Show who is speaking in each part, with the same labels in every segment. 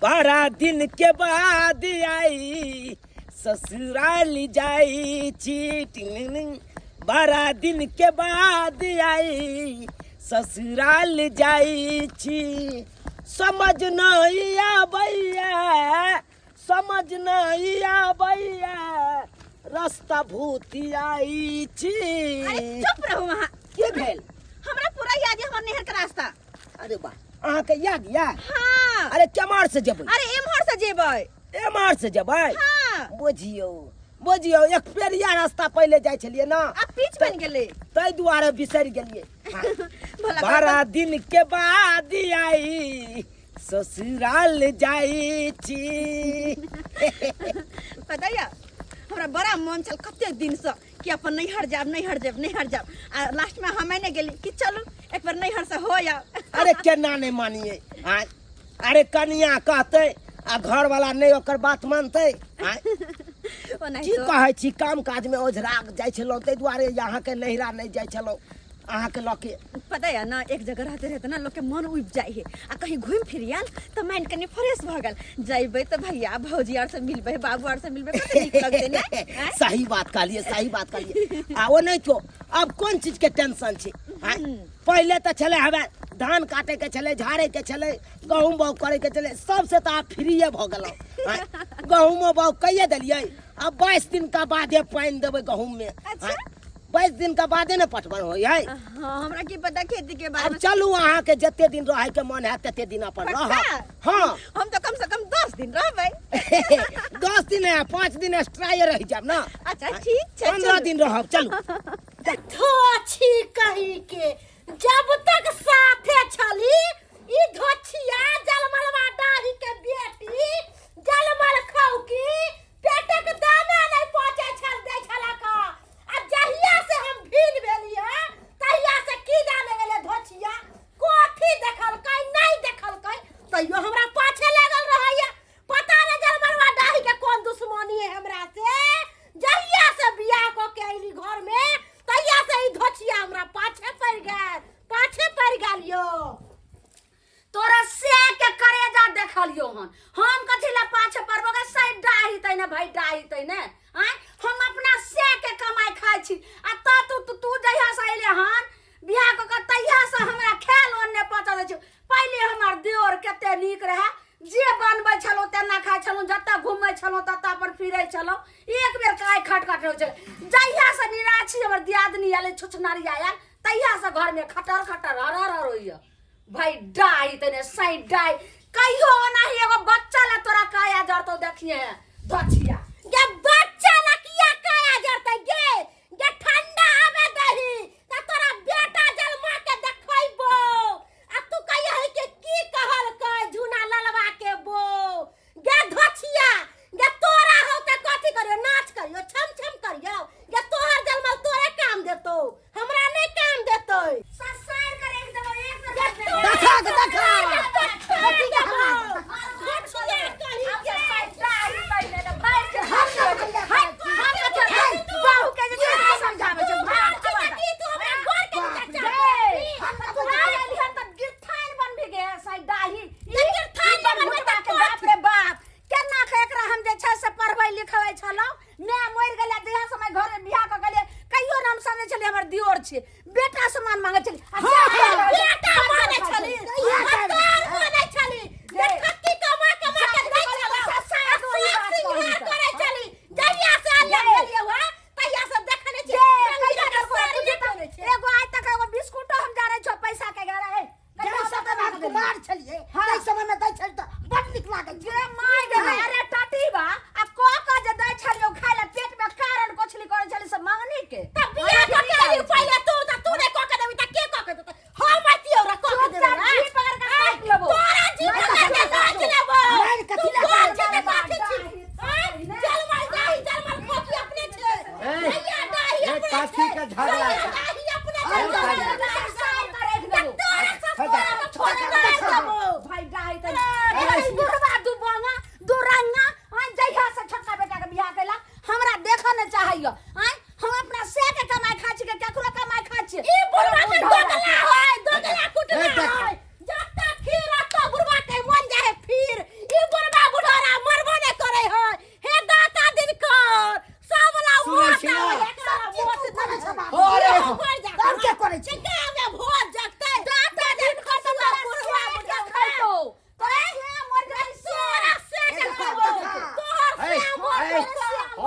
Speaker 1: 12 दिन के बाद आई ससुराल जाई चीटिंग 12 दिन के बाद आई ससुराल जाई छी समझ नहीं आबैया समझ नहीं आबैया रास्ता भूती आई छी।
Speaker 2: अरे चुप रहो वहाँ।
Speaker 1: के भेल?
Speaker 2: हमरा पूरा याद है हमर नहर का रास्ता।
Speaker 1: अरे बा अहाँ के याद या?
Speaker 2: हाँ।
Speaker 1: अरे केमार से जेबै?
Speaker 2: अरे एम्हर से जेबै।
Speaker 1: एमार से जेबै?
Speaker 2: हाँ।
Speaker 1: बुझियो बुझियो एक पेरिया रास्ता पहले जाय छलिए ना
Speaker 2: अब पीछ बन गेले
Speaker 1: तै दुआरे बिसरि गेलिए।
Speaker 2: भला
Speaker 1: 12 दिन के बाद आई ससुराल जाई छी।
Speaker 2: पता या हमरा बड़ा मन चल कते दिन से कि अपन नैहर जाब आ लास्ट में हमें ने गेली कि चलो एक बार नैहर से हो या।
Speaker 1: अरे केना नहीं मानिए आय? अरे कनिया कहते आ घर वाला नहीं ओकर बात मानते आय? की कहै छी काम काज में ओझरा जाय छलौ तै दुआरे यहाँ के नैहरा नहीं जाय छलौ अहाँ के लके।
Speaker 2: पता है ना एक जगह रहते रहते ना लोग के मन उब जाए है आ कहीं घूम फिर आल तो माइंड कनी फ्रेश भ गेल जाइबे तो भैया भौजी आर से मिलबे बाबू आर से मिलबे कते नीक लगते ने।
Speaker 1: सही बात कहलिए सही बात कहलिए। आ ओ नहीं तो अब कौन चीज के टेंशन छी? पहले तो चले हवे धान काटे के चले झाड़े के चले गहूम बाउ करे के चले सबसे तो आप फ्रीए भ गेलौ। गहूम बाउ कहिए देलिए अब 22 दिन का बादे पानी देबे गहूम में।
Speaker 2: अच्छा
Speaker 1: 22 दिन का बादे न पटवन होय है।
Speaker 2: हां हमरा की पता खेती के बारे
Speaker 1: अब
Speaker 2: में।
Speaker 1: चलू अहाँ के जते दिन रहे के मन है तते दिन अपन रह। हां
Speaker 2: हम तो कम से कम 10 दिन रहबै।
Speaker 1: 10 दिन है 5 दिन एक्स्ट्रा रह जाब ना।
Speaker 2: अच्छा ठीक छै
Speaker 1: 15 दिन रहब चलू।
Speaker 3: धोछी कही के जब तक साथे छली ई धोछिया जलमलवा डाही के बेटी जलमल खौकी पेटे के दाना नहीं पहुंचे छल दे छला का आ जहिया से हम भील भेलिए तहिया से की जाने गेले धोछिया कोठी देखल कई नहीं देखल कई तइयो हमरा पाछे लागल रहैया पता न जलमलवा डाही के कौन दुश्मनी है हमरा से जहिया से बियाह को के आइली घर में तैया से ही धोछिया हमरा पाछे पड़ गेलियो। तोरा से के करेजा देखलियो हम कथि ला पाछे पड़बो के साइड डाही तै ने भाई डाही तै ने आय हम अपना से के कमाई खाइ छी आ तू जहिया से आइले हन बियाह को तैया से हमरा खेल ओन्ने पता दे छ पहले हमर देवर केते नीक रहे जे बनबै छलो तेना खाइ छलो जत्ता घुमै छलो तत्ता पर फिरै छलो एक बेर काय खटखट हो छल जहिया से निराछी हमर दियादनी आले छुछनारी आयल तहिया से घर में खटर खटर हर होइया भाई डाई तने साई डाई कहियो नाही एगो बच्चा ला तोरा काया जरतो देखिए दछिया गे बच्चा ला किया काया जरते गे ठंडा आवे दही त तोरा बेटा जलमा के देखैबो आ तू कहिया है के की कहल क झुना ललवा के बो गे धछिया गे तोरा हो त कथि करियो नाच करियो छम छम करियो गे तोहर जलमा तोरे काम देतो हमरा नहीं काम देतो ससार करे एक
Speaker 1: देखा
Speaker 3: कथि के हां धछिया करी के डाई पहले न बैठ के हम बाहु के जे समझावे छ तू हमरा घर के चाचा तू आइली हन त गिरथान बन भी गे साई डाही ई गिरथान बन के बाप रे बाप केना के एकरा हम जे छ से पढ़बै लिखबै छलो मैं मर गेले देहा समय घरे बियाह क गेले कहियो नाम समझे छले हमर दियोर छै बेटा समान मांगे छली बेटा माने छली बेटा माने छली देखती कमा कमा के दै छली ससार सिंगार करे छली जहिया से आले गेलिए हुआ तहिया से देखने छी एगो आज तक एगो बिस्कुट हम जाने छ पैसा के गरे
Speaker 1: जब सब बात कुमार छलिए तै समय में दै छल त बड़ निक लागे
Speaker 3: जे माय गे अरे टटी बा आ क जे दै छलियो खाय ले पेट में कारण कोछली करे छली सब मांगनी के त बियाह के पहले तू त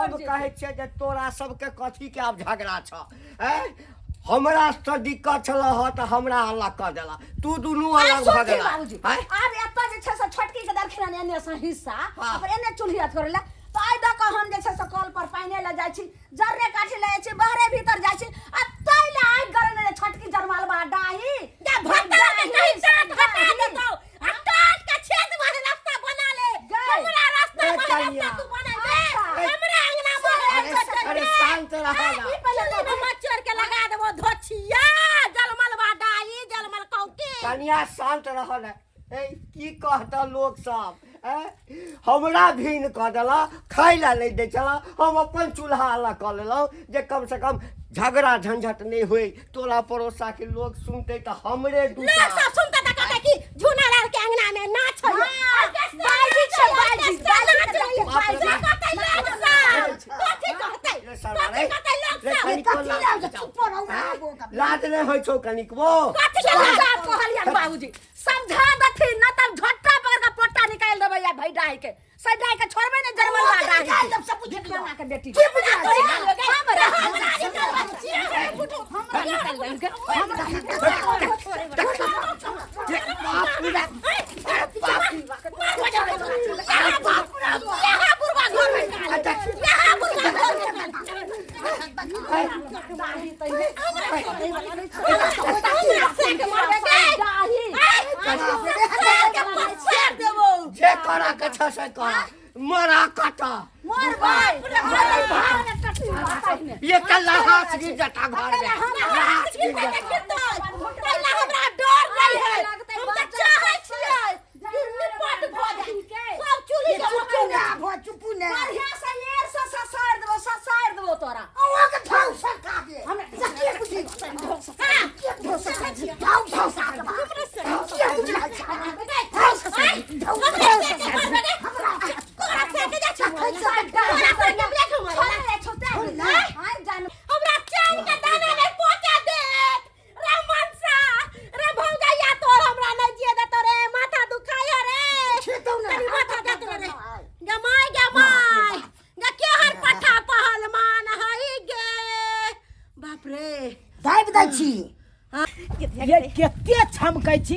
Speaker 4: सब कहे छे जे तोरा सबके कथी के अब झगड़ा छ हमरा से दिक्कत छल ह त हमरा अलग कर देला तू दुनू अलग भ गेला
Speaker 3: बाबूजी अब एत जे छै से छोटकी के दरखिन एने से हिस्सा पर एने चुल्हिया करेला तो आइ द के हम जे छै से कल पर पानी ले जाय छी जर्रे काठी ले जाय छी बहरे भीतर जाय छी आ तैले आइ गरने छोटकी जरमालबा डाही जे भत्ता में कहीं साथ हटा दे दो आ काट के छेद वाले रास्ता बना ले हमरा रास्ता बना तू बनाबे हमरा अंगना में
Speaker 4: अरे शांत रहा ना
Speaker 3: ई पहले तो मच्छर के लगा देबो धोछिया जलमलबा डाही जलमल कौकी
Speaker 4: कनिया शांत रह ना की कहता लोग सब हमरा भीन कह देला खाई ला नहीं दे चला हम अपन चूल्हा अलग कर लेलौं जे कम से कम झगड़ा झंझट नहीं हुई टोला पड़ोसा के लोग सुनते तो हमरे दूसरा
Speaker 3: लोग सब सुनता था कहता कि झूना लाल के अंगना में नाच हो बाजी छे बाजी नाच रही बाजी कहते लोग सब कथि कहते लोग सब चुप रहो
Speaker 4: लाज नहीं होय छौ कनिकबो
Speaker 3: कथि लाज कहलिया बाबूजी समझा दथि न तब झट्टा पकड़ के पोट्टा निकाल देबै या भैडाई के सैडाई के छोड़बै ने जरमलवा डाही जब सब पूछ खाना के बेटी की बुझा
Speaker 4: जे करा के छ से करा मरा कटा
Speaker 3: मोर भाई
Speaker 4: ये कल्ला हाथ की जटा घर में हाथ की जटा
Speaker 3: पहले हमरा डर नहीं है हम त चाहै छियै निपट भ जाए सब चुली चुपू ने बढ़िया से येर से ससार देबो तोरा ओ के ठाउ सरका दे हम सके कुछ ढौ सका हमरा चाय के दाना नहीं पहुंचा दे रे मनसा रे भौगैया तोर हमरा नहीं जिए दे तोरे माथा दुखाया रे तेरी माथा दे तोरे रे गमाई ग केहर पठा पहलमान हई गे बाप रे
Speaker 1: दाबि दै छी ये केते छमकै छी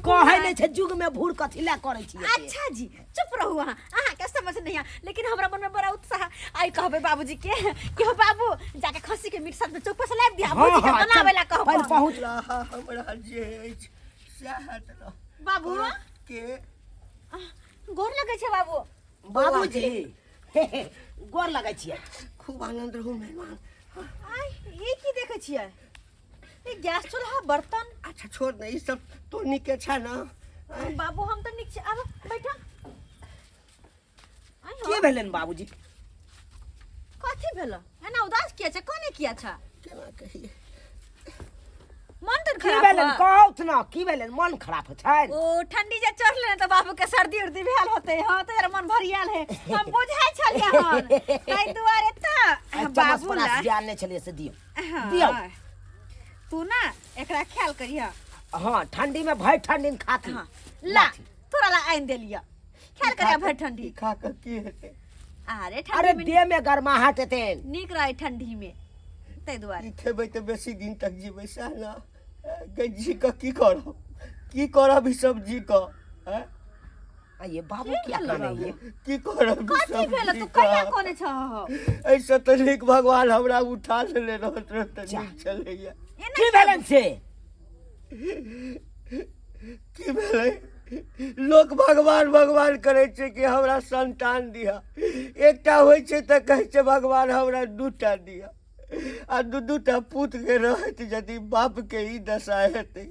Speaker 1: कहै नै छै जुग में भूर कथि ला करै छी
Speaker 2: अच्छा जी चुप रहू अहाँ के समझ नहीं आ लेकिन हमरा मन में बड़ा उत्साह आई कहबे बाबूजी के कि हो बाबू जाके खस्सी के मीट साथ में चौक पर से लाब दिया भौजी के बनावे ला कहब
Speaker 4: पर पहुंच रहा हमरा जे चाहत
Speaker 2: बाबू
Speaker 4: के
Speaker 2: गोर लगे छै बाबू
Speaker 1: बाबूजी गोर लगै छियै
Speaker 4: खूब आनंद रहू मेहमान
Speaker 2: आई ये की देखे छियै ये गैस चूल्हा बर्तन
Speaker 4: अच्छा छोड़ दे ई सब तो निके छै ना
Speaker 2: बाबू हम तो नीचे अब बैठा
Speaker 1: की भेलन बाबूजी
Speaker 2: कथी भेलो एना उदास किया छै कोने किया छ
Speaker 4: केना कहिए
Speaker 2: मन तो
Speaker 1: की
Speaker 2: खराब
Speaker 1: भेलन कहौत ना की भेलन मन खराब छै
Speaker 2: ओ ठंडी जे चढ़ले न तो बाबू के सर्दी उर्दी भेल होते हां तो यार मन भरियाल है हम बुझाई छलिए हन ताई दुआरे त बाबू ला
Speaker 1: ज्ञान नै छलिए से दियो
Speaker 2: दियो तू ना एकरा ख्याल करिया
Speaker 1: हां ठंडी में भय ठंडी खाती
Speaker 2: हां ला तोरा ला आइन देलिया ख्याल करिया भर ठंडी
Speaker 4: खा के की हेते
Speaker 2: अरे
Speaker 1: अरे
Speaker 2: ठंडी में
Speaker 1: देह में गर्माहट एते
Speaker 2: नीक रहे ठंडी में तै दुआरे
Speaker 4: ई खेबै त बेसी दिन तक जीबै सह ना गजी का की करब ई सब्जी का हैं
Speaker 1: ये बाबू क्या कर रही है
Speaker 4: की करब
Speaker 2: कथी भेल तू कहिया कोने छ
Speaker 4: ऐसा तो नीक भगवान हमरा उठा लेले रहत त नीक चलैया
Speaker 1: की भेलन से
Speaker 4: की भेलै लोग भगवान करे छै कि हमरा संतान दिया एकटा होय छै त कहै छै भगवान हमरा दूटा दिया आ दूटा पुत के रहत यदि बाप के ही दशा हेतै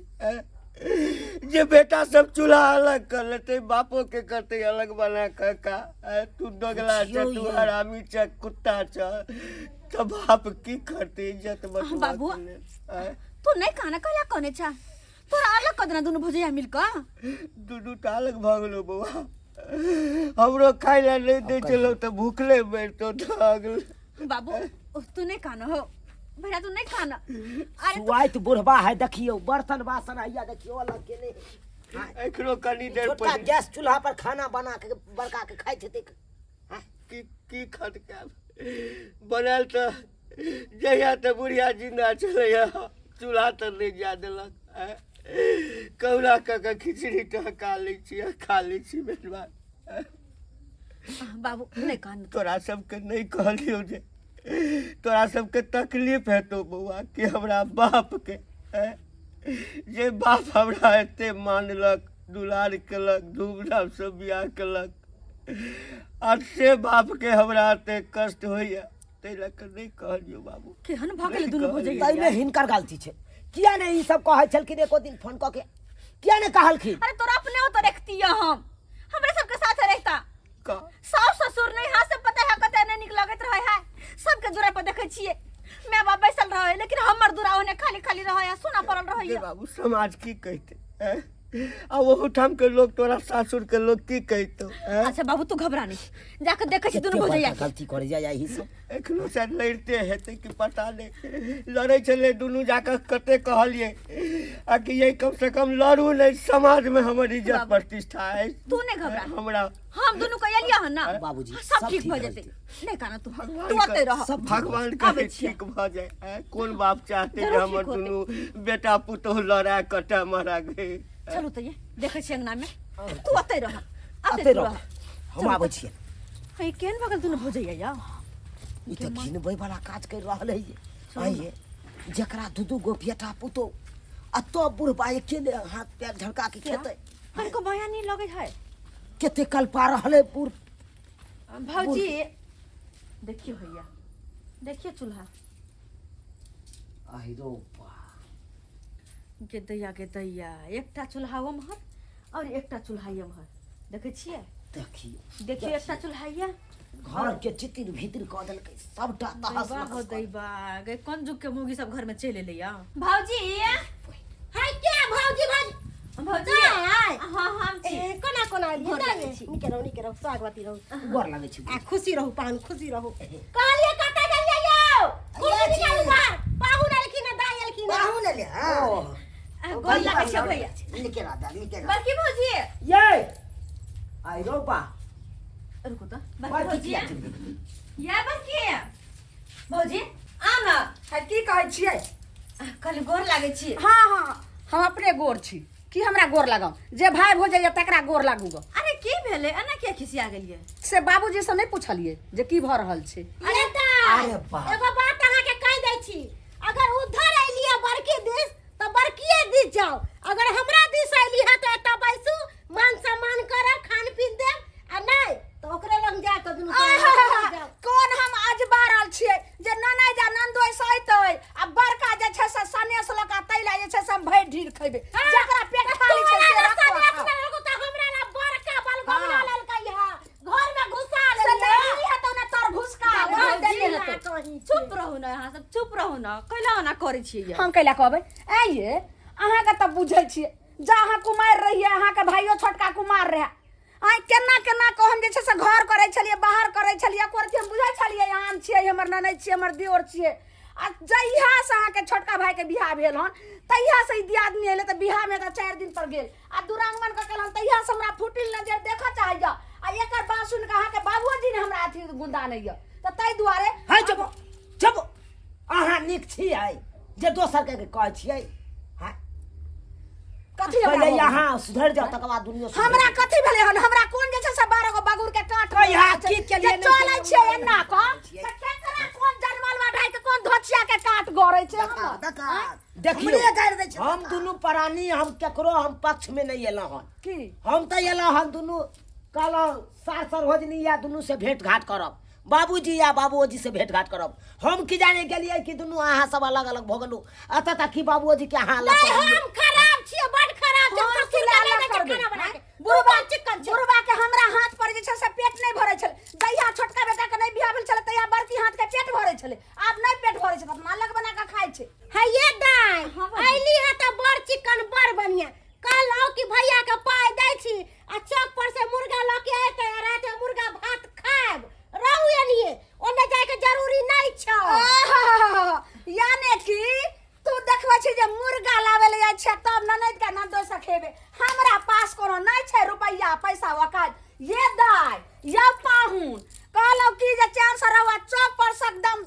Speaker 4: जे बेटा सब चूल्हा अलग कर लेते बापो के करते अलग बना का तू दोगला छ तू हरामी छ कुत्ता छ तो बाप की करते इज्जत बचवा
Speaker 2: बाबू तू नहीं खाना कहला कोने छ तोरा अलग कदना दुनु भुजिया मिल का
Speaker 4: दुनु टा अलग भ गेलो बौआ हमरो खाइ ला नहीं दे चलो तो भूखले बैठतो भागल
Speaker 2: बाबू तू नहीं खाना हो भैया तू नहीं खाना अरे
Speaker 1: सुआइत बुढ़बा है देखियो बर्तन बासन आइया देखियो अलग के नहीं
Speaker 4: एकरो कनी देर
Speaker 1: छोटा गैस चूल्हा पर खाना बना के बड़का के खाइ छते
Speaker 4: की खटका बनल तो जहिया तो बुढ़िया जिंदा चले चूल्हा तर नहीं जा दिलक कौड़ा कऽ खिचड़ी टहका लै छी खा लै छी मेहमान
Speaker 2: बाबू नहीं कान
Speaker 4: तोरा सबके नहीं कहलियो जे तोरा सबके तकलीफ हेतौ बौआ कि हमरा बाप के जे बाप हमरा एते मानलक दुलार केलक धूमधाम से बियाह केलक आ से बाप के हमरा एते कष्ट होइया तै लऽ कऽ नहीं कहलियो बाबू
Speaker 2: केहन भऽ गेल दुनू भौजाई
Speaker 1: ताइमे हिनकर गलती छै किया नहीं ई सब कहै छलखिन एको दिन फोन कऽ के किया नहीं कहलखिन
Speaker 2: अरे तोरा अपने हो तो रखती है हम हमरे सबके साथ रहता
Speaker 4: का
Speaker 2: सास ससुर नहीं हाथ से पता है कते नहीं निक लगत रहे है सबके जोरा पर देखे छिए मैं बाप बैसल रहे लेकिन हमर दूरा होने खाली खाली रहे सुना पड़ल रहे
Speaker 4: बाबू समाज की कहते आ वो ठाम के लोग तोरा सासुर के लोग की कहतो
Speaker 2: अच्छा बाबू तू घबरा नहीं जाकर देखे छी दुनू भौजाई
Speaker 1: गलती करे जा यही सब
Speaker 4: एखनो से लड़ते हेते कि पता नहीं लड़े चले दुनू जाकर कते कहलिए आ कि ये कम से कम लड़ू नहीं समाज में हमर इज्जत प्रतिष्ठा है
Speaker 2: तू नहीं घबरा
Speaker 4: हमरा
Speaker 2: हम दोनों को एलिया हन ना
Speaker 1: बाबूजी
Speaker 2: सब ठीक हो जते नहीं काना तू आते रह
Speaker 1: सब
Speaker 4: भगवान के ठीक भ जाए कौन बाप चाहते कि हमर दुनू बेटा पुतोह लड़ा कटा मारा गए
Speaker 2: चलो तो ये देखे छी अंगना में तू आते रह
Speaker 1: आते रह हम आबै छियै
Speaker 2: है केन भगल दुनू भौजाई या
Speaker 1: ई त घिनबै वाला काज कर रहल है ये आइए जकरा दू गो बेटा पुतो आ तो बुढ़बा अकेले हाथ पैर झड़का के खेते
Speaker 2: हमको बयान नहीं लगे है
Speaker 1: केते कल पा रहल है बुढ़
Speaker 2: भौजी देखियो भैया देखिए चूल्हा
Speaker 1: आई रो
Speaker 2: के दैया एकटा चूल्हा ओम्हर और एकटा चूल्हा एम्हर देखे छिए देखियो एकटा चूल्हा ये
Speaker 1: घर के चितिर भीतर क देल के सबटा तहस
Speaker 2: हो दैबा गे कोन जुग के मुगी सब घर में चले ले
Speaker 3: भौजी हाय क्या भौजी
Speaker 2: भौजी हां हम छी
Speaker 3: कोना कोना निके रहो स्वागवती रहो
Speaker 1: गोर लागे छी
Speaker 3: आ खुशी रहो पान खुशी रहो कहलिए कटा गेलिए यौ खुशी निकाल मार पाहु नलखिन दाई अलखिन
Speaker 1: पाहु ले ले हां
Speaker 2: गोर लागे छी भैया
Speaker 1: निके राधा निके
Speaker 2: बड़की भौजी
Speaker 1: ये आई रो बा
Speaker 2: रुको तो
Speaker 1: बड़की
Speaker 2: भौजी या बड़की भौजी
Speaker 5: आना है की कहै छियै
Speaker 2: कल गोर लागे छी
Speaker 5: हाँ हाँ हम अपने गोर छी कि हमरा गोर लगाऊ जे भाई भौजाई तकरा गोर लागू गो
Speaker 2: अरे की भेले एना के खिसिया गेलिए
Speaker 5: से बाबूजी से नहीं पूछलिए जे की भ रहल छै
Speaker 3: अरे
Speaker 1: अरे बा
Speaker 3: एगो बात अहाँ के कह दै छी अगर उधर एलिए बड़की दिस तो बड़कीए दिस जाओ अगर हमरा दिस एली है तो एता बैसू मान सम्मान करब खान पीन देब आ नहीं तो ओकरे लग जा के दुनू
Speaker 5: कौन हम आज बारल छियै जे ननै जा नंदोय सहितै आ बड़का जे छै से सनेस लका तैला जे छै से हम भरि ढीर खइबे जकरा पेट खाली छै से रखो
Speaker 3: तो हमरा ला बड़का बलगोना ललकै है घर में घुसा
Speaker 5: से
Speaker 3: ले
Speaker 5: नहीं है तो ना तोर घुसका घर देले हेतौ
Speaker 2: चुप रहू ना यहाँ सब चुप रहू ना कैला ना करे छियै
Speaker 5: हम कैला कहबै आइए अहाँ के त बुझै छियै जा अहाँ कुमार रहिए अहाँ के भाइयो छोटका कुमार रहे आइ केना केना को हम जे छै से घर करै छलिए बाहर करै छलिए कोरथि हम बुझै छलिए आन छियै हमर ननै छियै हमर दियोर छियै आ जहिया से अहाँ के छोटका भाई के बियाह भेल हन तहिया से ई दियादनी एले त बियाह में त 4 दिन पर गेल आ दुरांगमन के केलन तहिया से हमरा फुटिल नजर देख चाहिए आ एकर बात सुन के अहाँ के बाबूजी ने हमरा अथी गुंदा नहीं है त तै दुआरे
Speaker 1: है जब अहाँ निक छियै जे दोसर के कहै छियै
Speaker 5: कथी
Speaker 1: पहले यहाँ सुधर जाओ तकर बाद दुनिया
Speaker 5: हमरा कथी भेले हन हमरा कोन जे छै से 12 गो बगुर के काट
Speaker 1: यहाँ की के लिए
Speaker 5: चलै छै एना क केकरा कोन जनमलवा ढाई के कोन धोचिया के काट गरै छै
Speaker 1: देखियो हम दुनू प्राणी हम केकरो हम पक्ष में नहीं एलो हन
Speaker 5: की
Speaker 1: हम तो एलो हन दुनू कहलो सार सरहोजनी या दुनू से भेंट घाट करब बाबूजी या बाबूजी से भेंट घाट करब हम की जाने गेलिए कि दुनू अहाँ सब अलग अलग भगलू अत तक कि बाबूजी के अहाँ अलग
Speaker 3: हम खराब छियै बड़ खराब छै ससुर ले खाना बना के
Speaker 5: बुढ़बा चिकन बुढ़बा के हमरा हाथ पर जे छै से पेट नहीं भरै छल जहिया छोटका बेटा के नहीं बियाह भेल छल तहिया बड़की हाथ के पेट भरै छले आब नहीं पेट भरै छै त अलग बना के खाइ छै
Speaker 3: है ये दाई आइली है त बड़ चिकन बड़ बढ़िया कहलौ कि भैया के पाई दै छी आ चौक पर से मुर्गा ल के आते रात में मुर्गा भात खाएब रहू एलिए ओने जाय के जरूरी नहीं छ
Speaker 5: यानी कि तू देखबै छी जे मुर्गा लावे ले जाय छै तब ननद के नंदो से खेबे हमरा पास कोनो नहीं छै रुपैया पैसा वकाल ये दाई या पाहुन कहलो कि जे चांद सरवा चौक पर से एकदम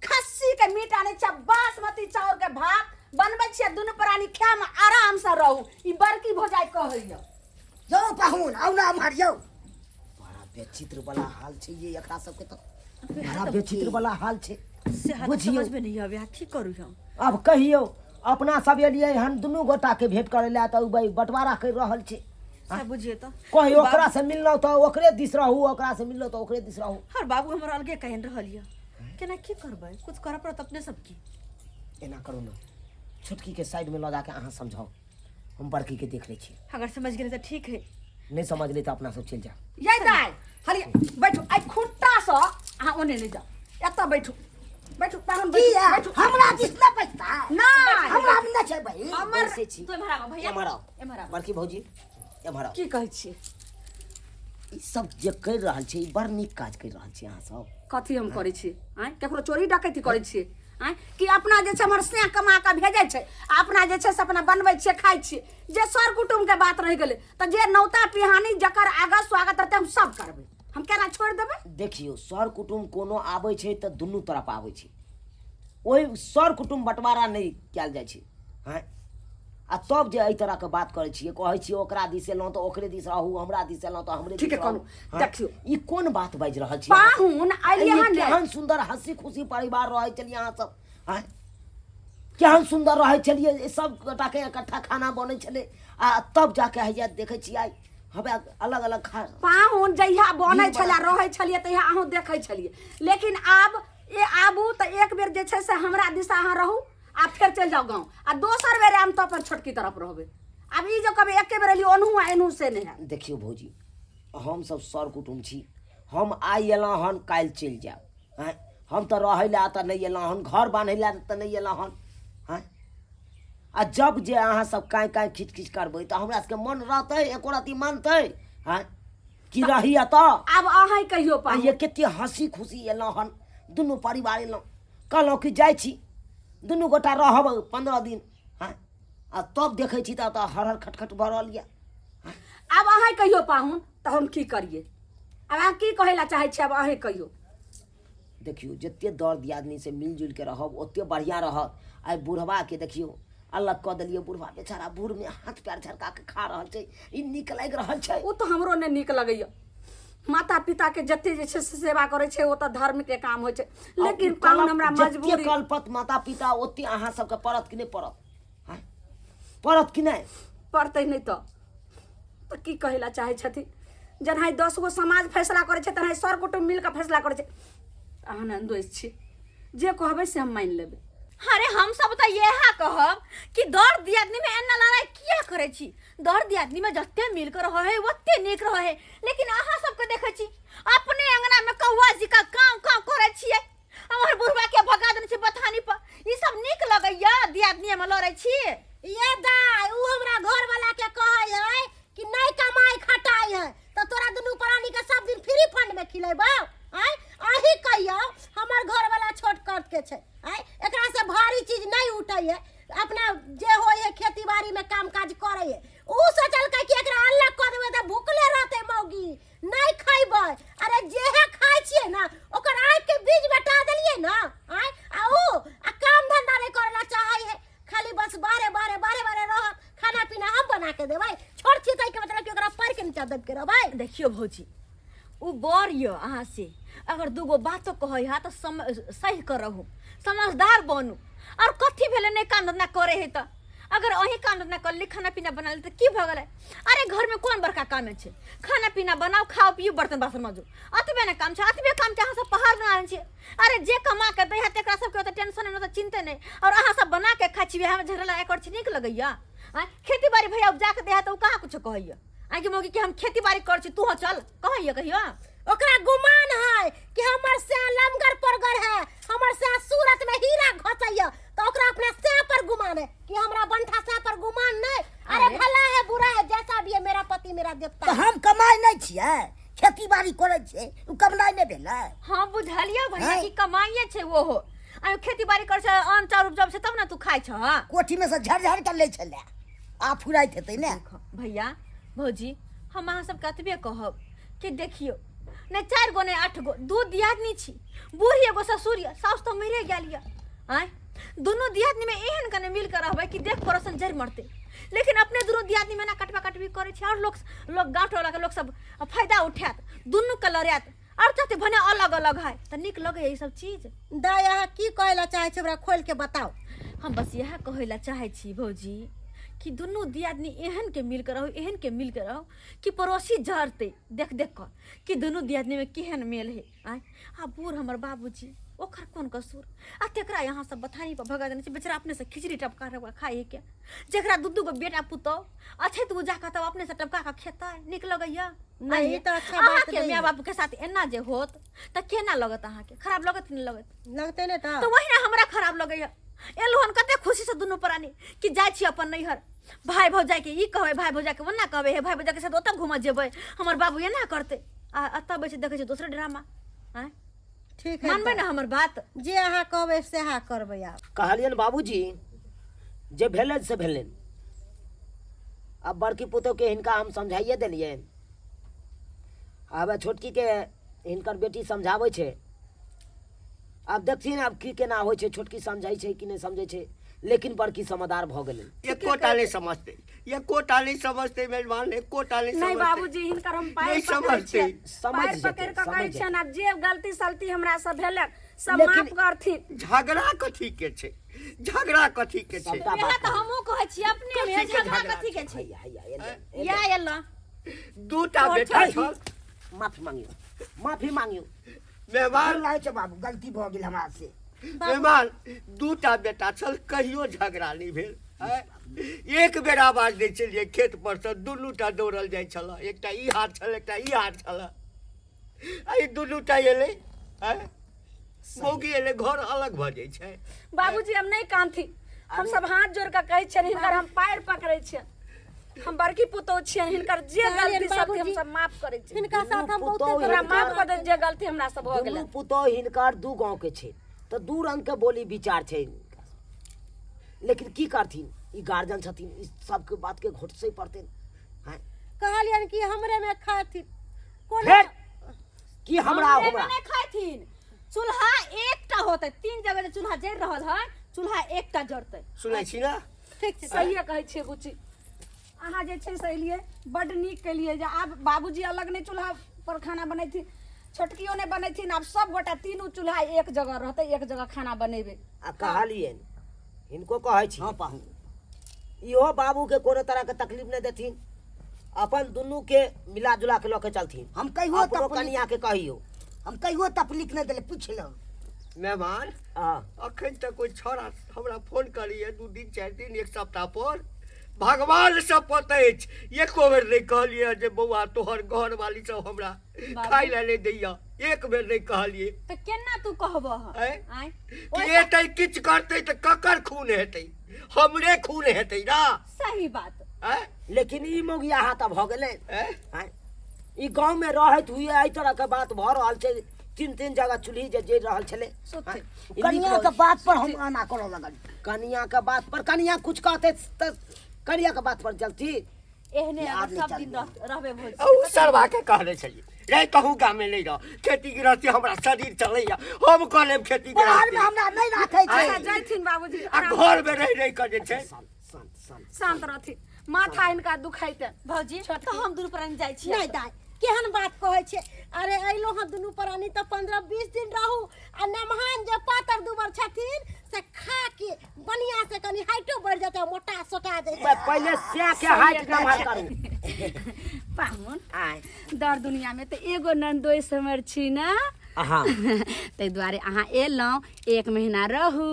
Speaker 5: खस्सी के मीट आने छ बासमती चाउर के भात बनबै छियै दुनू प्राणी खाय में आराम से रहू ई बड़की भौजाई कहैया
Speaker 1: यो पाहुन आउ ना मारियो बड़ा बेचित्र वाला हाल छे ये एकरा सबके तो बड़ा बेचित्र वाला हाल छे
Speaker 2: से हाथ
Speaker 1: बुझियो।
Speaker 2: समझ में नहीं आवे की करू हम
Speaker 1: अब कहियो अपना सब एलिए हम दुनू गोटा के भेंट करे ला त भाई बंटवारा कर रहल छे
Speaker 2: से बुझिए तो
Speaker 1: कोई ओकरा से मिललो तो ओकरे दिस रहू ओकरा से मिललो तो ओकरे दिस रहू
Speaker 2: हर बाबू हमर अलगे कहन रहलिया केना की करबै कुछ करब पड़त अपने सबकी
Speaker 1: एना करू ना छुटकी के साइड में ल जाके अहाँ समझाओ हम बड़की के देख ले छी
Speaker 2: अगर समझ गेले तो ठीक है
Speaker 1: नहीं समझ ले तो अपना सब चल जा
Speaker 5: ये दाई हली बैठो आई खुट्टा से अहाँ ओने ले जाओ एत बैठो बैठो पाहुन बैठो
Speaker 1: हमरा दिस ना पैसा
Speaker 5: नहीं
Speaker 1: हमरा ना छै भाई
Speaker 2: हमर
Speaker 1: बैसे छी
Speaker 2: तो एमहरा भैया
Speaker 1: एमहरा
Speaker 2: एमहरा
Speaker 1: बड़की भौजी एमहरा
Speaker 5: की कहै छी
Speaker 1: ई सब जे कर रहल छै ई बड़ नीक काज कर रहल छी अहाँ सब
Speaker 5: कथी हम करै छी आय केकरो चोरी डकैती करै छी आय कि अपना जे छै हमर स्नेह कमा के भेजै छै आ अपना जे छै से अपना बनबै छियै खाइ छियै जे सर कुटुम्ब के बात रह गेलै त जे नौता पिहानी जकर आगा स्वागत रहतै हम सब करबै हम केना छोड़ देबै
Speaker 1: देखियो सर कुटुम्ब कोनो आबै छै त दुनू तरफ आबै छै ओहि सर कुटुम्ब बंटवारा नहीं कयल जाइ छै हैं आ तब जे एहि तरह के बात करै छियै कहै छियै ओकरा दिस एलहुँ तऽ ओकरे दिस रहू हमरा दिस एलहुँ तऽ हमरे
Speaker 5: ठीक
Speaker 1: दिस
Speaker 5: है,
Speaker 1: रहू।
Speaker 5: कहलहुँ।
Speaker 1: हैं?
Speaker 5: देखियो।
Speaker 1: ई कोन बात बाजि रहल छी
Speaker 5: पाहुन आइलिए हन ले।
Speaker 1: केहन सुंदर हंसी खुशी परिवार रहै छलियै अहाँ सब हैं केहन सुंदर रहै छलियै सब गोटा के इकट्ठा खाना बनै छलै आ तब जाके हैया देखै छियै आइ हमे अलग अलग खा
Speaker 5: पाहुन जहिया बनै
Speaker 1: ई
Speaker 5: छलै
Speaker 1: बड़ा-
Speaker 5: रहै छलियै तहिया अहूँ देखै छलियै लेकिन आब आबू तऽ एक बेर जे छै से हमरा दिस अहाँ रहू आ फेर चलि जाओ गाँव आ दोसर बेर आम तो अपन छोटकी तरफ रहबै अब ई जो कभी एके बेर एलियै ओनहु आ एनहु से नहीं है
Speaker 1: देखियो भौजी हम सब सर कुटुम्ब छी हम आइ एलहुँ हन काल्हि चलि जायब हैं हम तऽ रहै लए तऽ नहीं एलहुँ हन घर बान्है लए तऽ नहीं एलहुँ हन हैं आ जब जे अहाँ सब काँइ काँइ खिच खिच करबै तऽ हमरा सबके मन रहतै एको रत्ती मानतै हैं कि रही तऽ
Speaker 5: आब अहाँ कहियो
Speaker 1: आ
Speaker 5: पाहुन
Speaker 1: ये कते हंसी खुशी एलहुँ हन दुनू परिवार एलहुँ कहलहुँ कि जाइ छी दुनू गोटा रहब 15 दिन हैं आ तब देखै छी तऽ हर हर खटखट भऽ रहल यऽ
Speaker 5: आब अहाँ कहियो पाहुन तऽ हम की करिए अब अहाँ की कहै लए चाहै छी अब अहाँ कहियो
Speaker 1: देखियो जते दर दियादनी से मिलजुल के रहब ओते बढ़िया रहत आइ बुढ़वा के देखियो अलग कऽ देलियै बुढ़वा बेचारा बूढ़ में हाथ पैर झरका के खा रहल छै ई नीक लागि रहल छै
Speaker 5: ओ तऽ हमरो नहि नीक लगैया माता पिता के जते जे छै से सेवा करै छै ओ तऽ धर्म के काम होइ छै लेकिन पाहुन हमरा मजबूरी
Speaker 1: कल्पत माता पिता ओते अहाँ सबके पड़त कि नहीं पड़त हैं पड़त कि नहीं
Speaker 5: पड़तै नहीं तऽ की कहै लए चाहै छथिन जेनाहि 10 गो समाज फैसला करै छै तेनाहि सर कुटुम्ब मिल कऽ फैसला करै छै अहाँ ने दोष छी जे कहबै से हम मानि लेबै
Speaker 2: अरे हम सब तो यह कहब कि दर दियादनी में एना लड़ाई किया करे छी दर दियादनी में जते मिल कर रहे है ओते नीक रहे है लेकिन अहाँ सबके देखे छी अपने अंगना में कौआ जी का काम काम करे छियै हमर बुढ़वा के भगा देने छी बथानी पर ई सब नीक लगैया दियादनी में लड़ै छी
Speaker 3: ये दाई उ हमरा घर वाला के कहै है कि नहीं कमाई खटाई है तो तोरा दुनू प्राणी के सब दिन फ्री फंड में खिलेबो आय आही कहियो हमर घर वाला छोट कट के छै आय एकरा से भारी चीज नहीं उठै है अपना जे होय है खेती बाड़ी में काम काज करे है उ सोचल कि एकरा अलग कर देबै त भूखले रहतै मौगी नहीं खैबै अरे जेहे खाइ छियै ना ओकर आँख के बीज बटा देलियै ना आय आ काम धंधा नहीं करे ला चाहै है खाली बस बारे रह खाना पीना हम बना के देबै छोड़ छी तै के मतलब कि ओकरा पैर के नीचा दब के रहबै
Speaker 2: देखियो भौजी उ बर यो अहाँ से अगर दूगो बातो कहै हा तो सही करहु समझदार बनू और कथी भेले नहीं काम धंधा करे है तो अगर अही काम धंधा कर ली खाना पीना बना ली तो की भ गेलै अरे घर में कौन बड़का काम छै खाना पीना बनाओ खाओ पियो बर्तन बासन माजू अतबे ने काम छै अतबे काम छै अहाँ सब पहाड़ बना छै अरे जे कमा के दे है तेकरा सबके ओते टेंशन नहीं तो चिंता नहीं और अहाँ सब बना के खा छी हम झरला एक और नीक लगैया खेती बाड़ी भैया उपजा के दे है तो कहाँ कुछ कहैया आगे मौगी कि हम खेती बाड़ी कर छी तू हो चल कहैया कहियो
Speaker 3: ओकरा गुमान है कि हमर से लमगर परगर है हमर से सूरत में हीरा घसैया तो ओकरा अपने से पर गुमान है कि हमरा बंठा से पर गुमान नहीं अरे भला है बुरा है जैसा भी है मेरा पति मेरा देवता
Speaker 1: तो हम कमाई नहीं छियै खेती बाड़ी करै छियै उ कमाई नहीं भेलै
Speaker 2: हाँ बुझलिया भैया कि कमाइए छै वो हो आ खेती बाड़ी कर छै अन्न चाउर उपजब छै तब ना तू खाइ छ
Speaker 1: कोठी में से झड़ कर लै छलै आ फुराइत हेतै ने
Speaker 2: भैया भौजी हम अहाँ सब कतबे कहब कि देखियो ने 4 गो ने 8 गो, 2 दियादनी छी, बूढ़ी एगो ससुर या, साउस तो मरे गेल या। आय दोनों दियादनी में एहन कने मिल कर रहबै कि देख पड़ोसन जर मरते, लेकिन अपने दोनों दियादनी में ना कटवा कटवी करे छी और लोग गाँव टोला के लोग सब फायदा उठात, दुनू के लड़ात और चाहते भने अलग अलग है तो निक लगे ये सब चीज।
Speaker 3: दा यहाँ की कहला चाहे छै, हमरा खोल के बताओ।
Speaker 2: हम बस यह कहला चाहे छी भौजी कि दुनू दियादनी एहन के मिल कर रहो, एहन के मिल कर रहो कि पड़ोसी झरते देख देख कर कि दुनू दियादनी में केहन मेल है। आय आ बूढ़ हमर बाबूजी ओकर कौन कसूर, आ तेकरा यहाँ सब बथानी पर भगा देने बेचारा अपने से खिचड़ी टपका रहा खाए के, जेकरा दू गो बेटा पुतो अच्छे तू जाकर तब अपने से टपका का खेता है, निक लगैया
Speaker 3: नहीं तो अच्छा बात
Speaker 2: के माँ बाप के साथ एना जे होत त केना लगत, अहाँ के खराब लगत नहीं लगत?
Speaker 3: लगते ने
Speaker 2: तो वही ना हमरा खराब लगैया। एलहन कते खुशी से दुनू प्राणी कि जाय छी अपन नैहर, भाई भौजाई के ई कहबै, भाई भौजाई के ओना कहबै, हे भाई भौजाई के साथ ओतऽ घुमा जेबै, हमर बाबू एना करते आ अतऽ बैठ देखै छै दोसर ड्रामा। हैं
Speaker 3: ठीक है,
Speaker 2: मानबै ना हमर बात?
Speaker 3: जे अहाँ कहबै से अहाँ करबै। आप
Speaker 1: कहलियन बाबूजी जे भेलन से भेलन, अब बड़की पुतोह के हिनका हम समझाइए देलिए, अब छोटकी के हिनकर बेटी समझाबै छै, अब देखथिन अब की केना होइ छै, छोटकी समझाइ छै कि नहीं समझै छै, लेकिन बड़की समझदार भ गेलन।
Speaker 4: एकोटा नहीं समझते, एकोटा नहीं समझते मेजबान, एकोटा नहीं
Speaker 5: नहीं
Speaker 4: समझते।
Speaker 5: बाबूजी हिनकर हम
Speaker 4: नहीं
Speaker 5: पैर पकड़ै
Speaker 4: समझते।
Speaker 5: छियै,
Speaker 1: समझ
Speaker 5: पैर
Speaker 1: जेतै,
Speaker 5: पकड़ के
Speaker 1: समझ
Speaker 5: कहै छियनि, आ जे गलती सलती हमरा से भेलक सब
Speaker 1: लेकिन-
Speaker 5: माफ करथिन।
Speaker 4: झगड़ा कथी के छै, झगड़ा कथी के छै?
Speaker 1: सबटा
Speaker 2: यह
Speaker 1: बात
Speaker 2: तो हमहू कहै छी अपने में
Speaker 4: कथी के
Speaker 2: झगड़ा
Speaker 4: झगड़ा?
Speaker 2: कथी के छै?
Speaker 1: हैया हैया एले,
Speaker 2: या एला
Speaker 4: दूटा बेटा छल,
Speaker 1: माफी मांगियो, माफी मांगियो।
Speaker 4: मेहमान
Speaker 1: लाइ छै बाबू, गलती भ गेल हमरा से।
Speaker 4: मेहमान दूटा बेटा छल, कहियो झगड़ा नहीं भेल। हैं? एक बेर आवाज दै छलियै खेत पर से, दुनूटा दौड़ल जाइ छल, एकटा ई हाथ छल एकटा ई हाथ छल, आई दुनूटा एलै, हैं? मौगी एलै, घर अलग भऽ जाइ छै।
Speaker 5: बाबूजी हम नहीं कानथी, हम सब हाथ जोड़ के कहै छियनि, हिनकर हम पैर पकड़ै छियनि, हम बड़की पुतोह छियनि, हिनकर जे गलती सब हम सब माफ करै छी,
Speaker 3: हिनका साथ हम
Speaker 1: पुतोह
Speaker 3: बहुते
Speaker 5: हमरा
Speaker 1: हिनकर-
Speaker 5: माफ कर दे जे गलती हमरा से भऽ गेलै।
Speaker 1: दुनू पुतोह हिनकर दू गांव के छै, तो दू रंग के बोली विचार छै हिनका, लेकिन की करथिन, ई गार्जियन छथिन, ई सबके बात के घोटसे पड़तैन। हैं?
Speaker 3: कहलियन कि हमरे में खाथिन कोन
Speaker 1: फेर की हमरा
Speaker 2: हमरे
Speaker 1: हमरा
Speaker 2: में नहीं खाइथिन, चूल्हा एकटा होतै, 3 जगह जे चूल्हा जर रहल है, चूल्हा एकटा जरतै।
Speaker 4: सुनै छी ना?
Speaker 3: ठीक छै।
Speaker 5: सहिए कहै छियै बुच्ची, अहाँ जे छै से एलियै बड्ड नीक केलियै जे आब बाबूजी अलग नहीं चूल्हा पर खाना बनेथिन, छोटकियो नहीं बनेथिन, आब सब गोटा तीनू चूल्हा एक जगह रहतै, एक जगह खाना बनेबै।
Speaker 1: आ कहलियन हिनको कहै छी,
Speaker 4: हाँ पाहु
Speaker 1: इहो बाबू के कोनो तरह के तकलीफ नहीं देथिन, अपन दुनू के मिला जुला के लके चलथिन।
Speaker 6: हम कहियो
Speaker 1: अपनो कनिया के कहियो।
Speaker 6: हम कहियो तकलीफ नहीं दिले, पूछ लो।
Speaker 4: मेहमान
Speaker 1: हाँ
Speaker 4: अखन तक कोई छोरा हमरा फोन करिए 2 दिन 4 दिन 1 सप्ताह पर, भगवान से पता अछि एको बेर नहीं कहलिए जे बौआ तोहर घर वाली सब हमरा खाय ले नहीं दैया, एक बेर नहीं कहलिए।
Speaker 2: तो केना तू कहबह?
Speaker 4: हैं?
Speaker 2: आय
Speaker 4: कि एतै किछ करतै त ककर खून हेतै, हमरे खून हेतै ना।
Speaker 2: सही बात।
Speaker 4: हैं?
Speaker 1: लेकिन ई मोगिया हाथ भ गेलै।
Speaker 4: हैं?
Speaker 1: हैं? ई गांव में रहत हुए एहि तरह के बात भ रहल छै, 3 जगह चूल्ही जे जर रहल छलै।
Speaker 2: सोचे।
Speaker 1: हैं? ई
Speaker 6: कनिया
Speaker 1: नीक
Speaker 6: के
Speaker 1: रहै-
Speaker 6: बात पर हम आना करऽ लगल।
Speaker 1: कनिया के बात पर कनिया कुछ कहते त कनिया के बात पर चलती।
Speaker 2: एहने
Speaker 6: याद
Speaker 2: अगर
Speaker 6: नहीं
Speaker 2: सब
Speaker 6: चल
Speaker 2: दिन
Speaker 6: गया।
Speaker 2: रहबे भोज
Speaker 4: औ सरवा के कहले छलिए रे कहूँ गाम में नहीं रह, खेती गृहस्थी हमरा शरीर चलैया, हम कह लेब खेती
Speaker 6: बाहर में
Speaker 4: गृहस्थी,
Speaker 6: हमरा नहीं राखै छै।
Speaker 5: अच्छा जयथिन बाबूजी,
Speaker 4: आ घर में रह कर जे छै
Speaker 5: शांत रहथिन, माथा हिनका दुखाइते।
Speaker 2: भौजी तो हम दुनू प्राणी जाइ छी।
Speaker 3: नहीं दाई केहन बात कहै छै, अरे अइलो हम दुनू प्राणी तो 15-20 दिन रहू, आ नमहान जे पातर दुबर छथिन से खा के बढ़िया से कनी हाइटो बढ़ जाता, मोटा सोटा जाता।
Speaker 1: पहले से के हाइट नमहर करू।
Speaker 5: पाहुन
Speaker 1: आय
Speaker 5: दर दुनिया में तो एगो नंदोई समर छी ना,
Speaker 1: हाँ
Speaker 5: ताहि दुआरे अहाँ एलहुँ, 1 महीना रहू,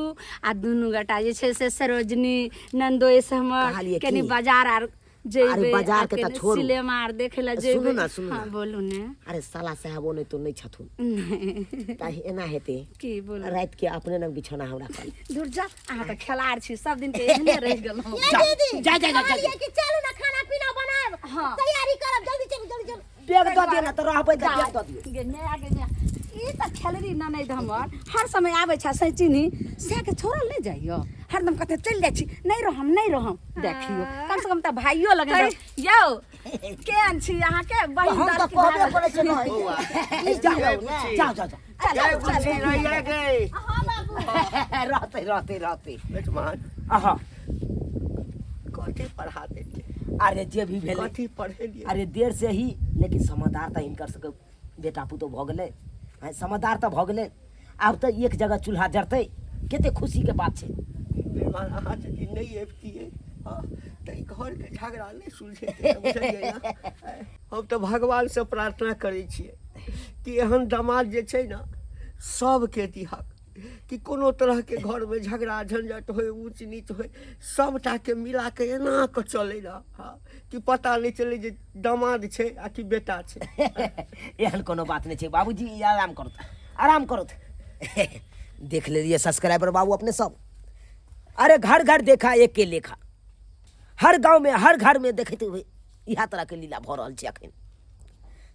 Speaker 5: आ दुनू गोटा जे छै से सरोजनी नंदोई समर
Speaker 1: कहलियै
Speaker 5: कनी
Speaker 1: की?
Speaker 5: बाजार आर जेबै,
Speaker 1: अरे बाजार
Speaker 5: आ
Speaker 1: के तऽ
Speaker 5: कनी
Speaker 1: छोड़ू।
Speaker 5: सिनेमा आर देखे ला
Speaker 1: सुनू
Speaker 5: जेबै।
Speaker 1: ना, सुनू
Speaker 5: हाँ
Speaker 1: ना।
Speaker 5: बोलू ने।
Speaker 1: अरे साला साहब नहीं तो नहीं छथुन, ताहि एना हेते
Speaker 5: की बोलू?
Speaker 1: रात के अपने न बिछौना हमरा कर।
Speaker 5: दूर जा, अहाँ तऽ खेलाड़ छी, सब दिन के एहने रहि गेलहुँ।
Speaker 3: ये दीदी
Speaker 1: जा, जा, जा, जा।
Speaker 3: कहलियै कि चलू ना खाना पीना बनाएब,
Speaker 5: हाँ।
Speaker 3: तैयारी करब, जल्दी चलू जल्दी चलू।
Speaker 1: बैग दऽ दियौ ना तऽ रहबै तऽ बैग दऽ दियौ।
Speaker 5: गे नया गे नया, ई तऽ खेलरी ननद हमर हर समय आबै छै सैचिनी से के छोड़ल नहीं जाइयो, हरदम कहते चल जाइ छी नहीं रहम देखियो कम से कम त भाइयो लगे
Speaker 2: यौ
Speaker 5: केहन छी अहाँ के बहिन
Speaker 6: हम तो
Speaker 5: दादी
Speaker 6: कहबे करे छे नहीं जाओ जाओ
Speaker 4: जय बुच्ची रहिया गई
Speaker 1: रहते
Speaker 4: बेटमान
Speaker 1: आहा
Speaker 4: कथी पढ़ा देते
Speaker 1: अरे जे भी भेले
Speaker 4: कथी पढ़े लिए
Speaker 1: अरे देर से ही लेकिन समझदार त इनकर सके बेटा पुतो भ गेले समझदार त भ गेले आब त एक जगह चूल्हा जरते कते खुशी के बात छै
Speaker 4: बेटमान अहाँ यदि नहीं एबतिए तई घर के झगड़ा नहीं सुलझे बुझलिए ना हम तो भगवान से प्रार्थना करै छियै कि एहन दामाद जे छै ना सबके दिहक कि कोनो तरह के घर में झगड़ा झंझट होय ऊंच नीच होय सबटा के मिला के एना के चले ना कि पता नहीं चले जे दामाद छै आ कि बेटा छै
Speaker 1: एहन कोनो बात नहीं छै बाबूजी आराम करो देख लेलिए सब्सक्राइबर बाबू अपने सब अरे घर घर देखा एक के लेखा हर गांव में हर घर में देखते हुए इहा तरह के लीला भ रहल छै अखन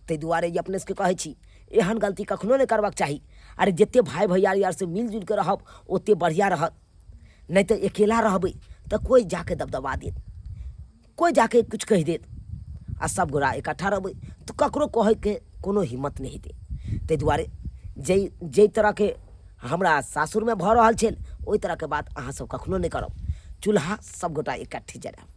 Speaker 1: ताहि दुआरे जे अपने सबके कहै छी एहन गलती कखनो नहीं करबाक चाही अरे जते भाई भैयारी आर से मिलजुल के रहब ओते बढ़िया रहत नहीं तो अकेला रहबै तो कोई जाके दबदबा देत कोई जाके कुछ कह देत आ सब गोरा इकट्ठा रहबै तो ककरो कहे के कोनो हिम्मत नहीं हेतै ताहि दुआरे जै तरह के हमरा सासुर में भ रहल छै ओहि तरह के बात अहाँ सब कखनो नहीं करब चूल्हा सब गोटा इकट्ठे जराब